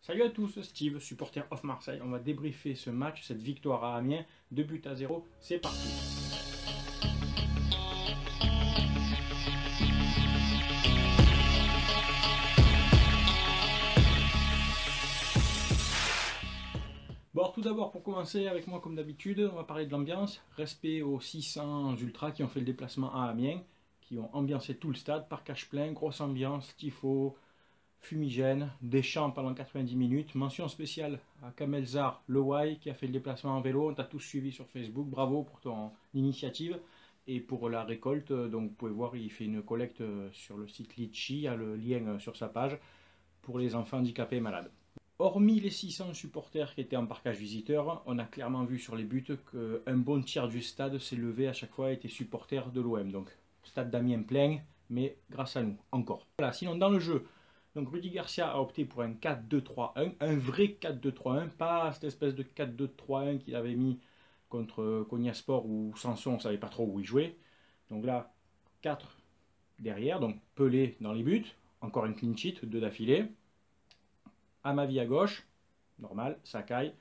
Salut à tous, Steve, supporter of Marseille. On va débriefer ce match, cette victoire à Amiens, 2 buts à 0. C'est parti. Bon, alors, tout d'abord, pour commencer avec moi comme d'habitude, on va parler de l'ambiance. Respect aux 600 ultras qui ont fait le déplacement à Amiens, qui ont ambiancé tout le stade, parcage plein, grosse ambiance, tifo, fumigène, des chants pendant 90 minutes. Mention spéciale à Kamelzar Lewai qui a fait le déplacement en vélo. On t'a tous suivi sur Facebook. Bravo pour ton initiative et pour la récolte. Donc vous pouvez voir, il fait une collecte sur le site Litchi. Il y a le lien sur sa page pour les enfants handicapés et malades. Hormis les 600 supporters qui étaient en parcage visiteur, on a clairement vu sur les buts qu'un bon tiers du stade s'est levé à chaque fois et était supporter de l'OM. Donc stade d'Amiens plein, mais grâce à nous, encore. Voilà, sinon dans le jeu, donc Rudy Garcia a opté pour un 4-2-3-1, un vrai 4-2-3-1, pas cette espèce de 4-2-3-1 qu'il avait mis contre Konyaspor ou Sanson, on ne savait pas trop où il jouait. Donc là, 4 derrière, donc Pelé dans les buts, encore une clean sheet, 2 d'affilée. Amavi à gauche, normal, Sakai.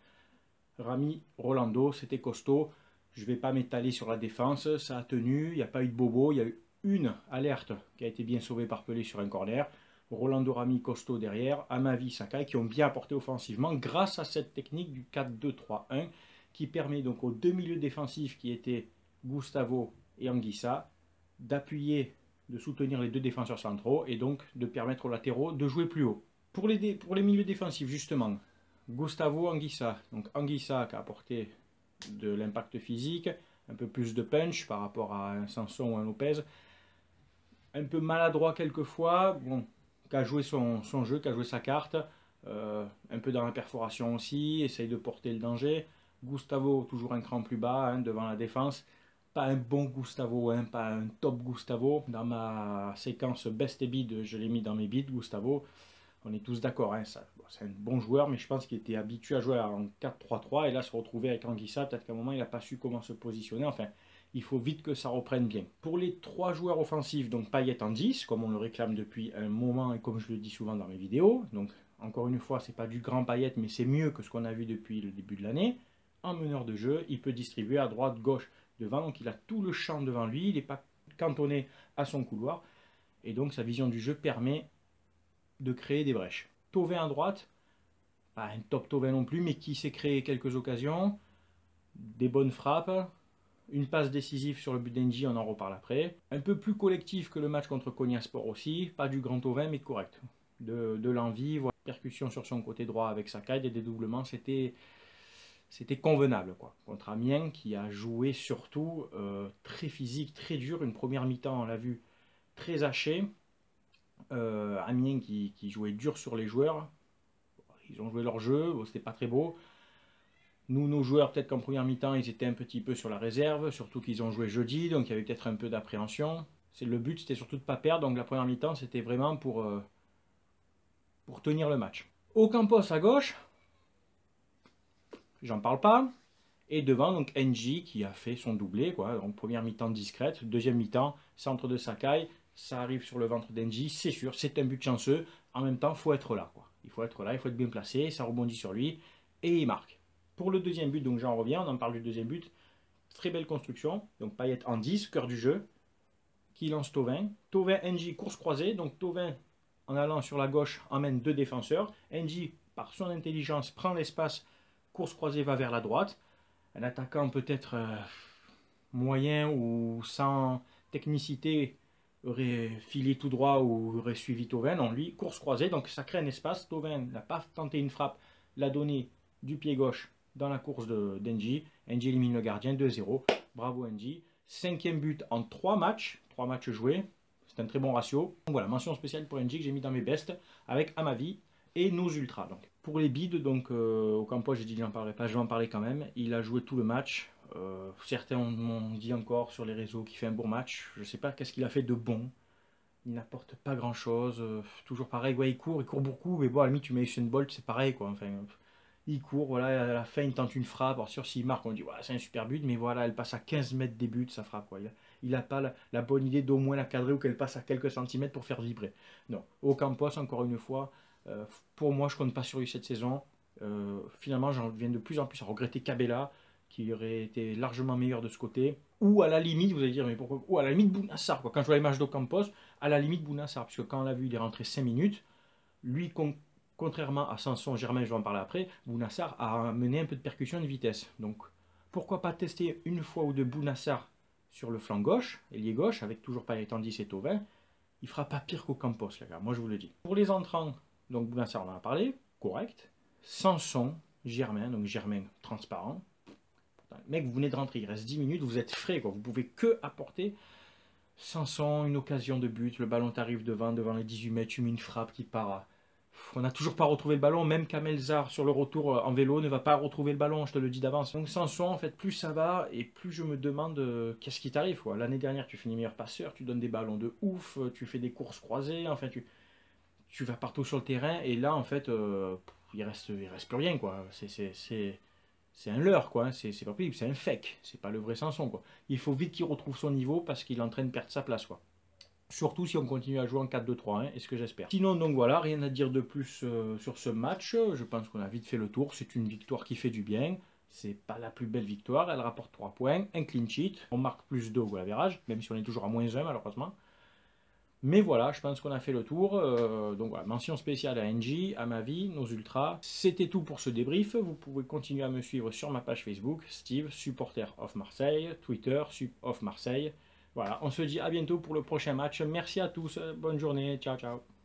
Rami, Rolando, c'était costaud. Je ne vais pas m'étaler sur la défense, ça a tenu, il n'y a pas eu de bobo, il y a eu une alerte qui a été bien sauvée par Pelé sur un corner. Rolando, Rami, costaud derrière, Amavi, Sakai qui ont bien apporté offensivement grâce à cette technique du 4-2-3-1 qui permet donc aux deux milieux défensifs qui étaient Gustavo et Anguissa d'appuyer, de soutenir les deux défenseurs centraux et donc de permettre aux latéraux de jouer plus haut. Pour les milieux défensifs, justement, Gustavo, Anguissa. Donc Anguissa qui a apporté de l'impact physique, un peu plus de punch par rapport à un Sanson ou un Lopez. Un peu maladroit quelquefois, bon, qui a joué son jeu, qui a joué sa carte. Un peu dans la perforation aussi, essaye de porter le danger. Gustavo, toujours un cran plus bas devant la défense. Pas un bon Gustavo, pas un top Gustavo. Dans ma séquence best et bid, je l'ai mis dans mes bids, Gustavo. On est tous d'accord, c'est un bon joueur, mais je pense qu'il était habitué à jouer en 4-3-3 et là se retrouver avec Anguissa, peut-être qu'à un moment il n'a pas su comment se positionner. Enfin, il faut vite que ça reprenne bien. Pour les 3 joueurs offensifs, donc Payet en 10, comme on le réclame depuis un moment et comme je le dis souvent dans mes vidéos. Donc encore une fois, c'est pas du grand Payet, mais c'est mieux que ce qu'on a vu depuis le début de l'année. En meneur de jeu, il peut distribuer à droite, gauche, devant, donc il a tout le champ devant lui, il n'est pas cantonné à son couloir et donc sa vision du jeu permet de créer des brèches. Thauvin à droite, pas un top Thauvin non plus, mais qui s'est créé quelques occasions, des bonnes frappes, une passe décisive sur le but d'Engie, on en reparle après. Un peu plus collectif que le match contre Konyaspor aussi, pas du grand Thauvin, mais correct. De l'envie, voilà. Percussion sur son côté droit avec Sakai, des dédoublements, c'était convenable, quoi. Contre Amiens, qui a joué surtout très physique, très dur. Une première mi-temps, on l'a vu, très hachée. Amiens qui jouait dur sur les joueurs. Ils ont joué leur jeu, c'était pas très beau. Nous, nos joueurs, peut-être qu'en première mi-temps, ils étaient un petit peu sur la réserve, surtout qu'ils ont joué jeudi, donc il y avait peut-être un peu d'appréhension. Le but, c'était surtout de ne pas perdre, donc la première mi-temps, c'était vraiment pour tenir le match. Ocampos à gauche, j'en parle pas. Et devant, donc Engie qui a fait son doublé, quoi. Donc première mi-temps discrète, deuxième mi-temps, centre de Sakai, ça arrive sur le ventre d'Engie, c'est sûr, c'est un but chanceux. En même temps, il faut être là, quoi. Il faut être là, il faut être bien placé, ça rebondit sur lui et il marque. Pour le deuxième but, donc j'en reviens, on en parle du deuxième but. Très belle construction, donc Payet en 10, cœur du jeu, qui lance Thauvin. Thauvin, Engie, course croisée, donc Thauvin en allant sur la gauche emmène 2 défenseurs. Engie, par son intelligence, prend l'espace, course croisée va vers la droite. Un attaquant peut-être moyen ou sans technicité aurait filé tout droit ou aurait suivi Thauvin. Non, lui, course croisée, donc ça crée un espace. Thauvin n'a pas tenté une frappe, l'a donné du pied gauche dans la course d'Engie. Engie élimine le gardien, 2-0. Bravo Engie. 5e but en 3 matchs, 3 matchs joués. C'est un très bon ratio. Donc voilà, mention spéciale pour Engie que j'ai mis dans mes bestes avec Amavi et nos ultras. Donc. Pour les bids, donc Ocampos, j'ai dit que j'en parlerai pas, je vais en parler quand même. Il a joué tout le match. Certains m'ont dit encore sur les réseaux qu'il fait un bon match. Je ne sais pas qu'est-ce qu'il a fait de bon. Il n'apporte pas grand-chose. Toujours pareil, ouais, il court beaucoup. Mais bon, à la limite, tu mets Usain Bolt, c'est pareil, quoi. Enfin, il court, voilà, à la fin, il tente une frappe. Alors sûr, s'il marque, on dit, ouais, c'est un super but. Mais voilà, elle passe à 15 mètres des buts, sa frappe, quoi. Il n'a pas la bonne idée d'au moins la cadrer ou qu'elle passe à quelques centimètres pour faire vibrer. Non, Ocampos, encore une fois, Pour moi, je compte pas sur lui cette saison. Finalement, j'en viens de plus en plus à regretter Cabella, qui aurait été largement meilleur de ce côté. Ou à la limite, vous allez dire, mais pourquoi? Ou à la limite Bounassar, quoi. Quand je vois les matchs d'Ocampos, à la limite Bounassar, parce que quand on l'a vu, il est rentré 5 minutes. Lui, contrairement à Sanson Germain, je vais en parler après, Bounassar a mené un peu de percussion et de vitesse. Donc, pourquoi pas tester une fois ou deux Bounassar sur le flanc gauche, ailier gauche, avec toujours Paetandis et Thauvin. Il fera pas pire qu'Ocampos, les gars, moi je vous le dis. Pour les entrants, donc Bounassar, on en a parlé, correct. Sanson, Germain, donc Germain transparent. Mec, vous venez de rentrer, il reste 10 minutes, vous êtes frais, quoi. Vous pouvez que apporter. Sanson, une occasion de but, le ballon t'arrive devant les 18 mètres, tu mets une frappe qui part. On n'a toujours pas retrouvé le ballon, même Kamelzar sur le retour en vélo ne va pas retrouver le ballon, je te le dis d'avance. Donc Sanson, en fait, plus ça va et plus je me demande qu'est-ce qui t'arrive. L'année dernière, tu finis meilleur passeur, tu donnes des ballons de ouf, tu fais des courses croisées, enfin tu vas partout sur le terrain et là, en fait, il reste plus rien, quoi. C'est un leurre, quoi. C'est pas possible, c'est un fake. C'est pas le vrai Sanson, quoi. Il faut vite qu'il retrouve son niveau parce qu'il est en train de perdre sa place, quoi. Surtout si on continue à jouer en 4-2-3-1, est ce que j'espère. Sinon, donc voilà, rien à dire de plus sur ce match. Je pense qu'on a vite fait le tour. C'est une victoire qui fait du bien. C'est pas la plus belle victoire. Elle rapporte 3 points, un clean sheet. On marque plus 2 au goal-average, même si on est toujours à -1 malheureusement. Mais voilà, je pense qu'on a fait le tour. Donc voilà, mention spéciale à NJ, à ma vie, nos ultras. C'était tout pour ce débrief. Vous pouvez continuer à me suivre sur ma page Facebook, Steve, supporter of Marseille, Twitter, sup of Marseille. Voilà, on se dit à bientôt pour le prochain match. Merci à tous, bonne journée, ciao ciao.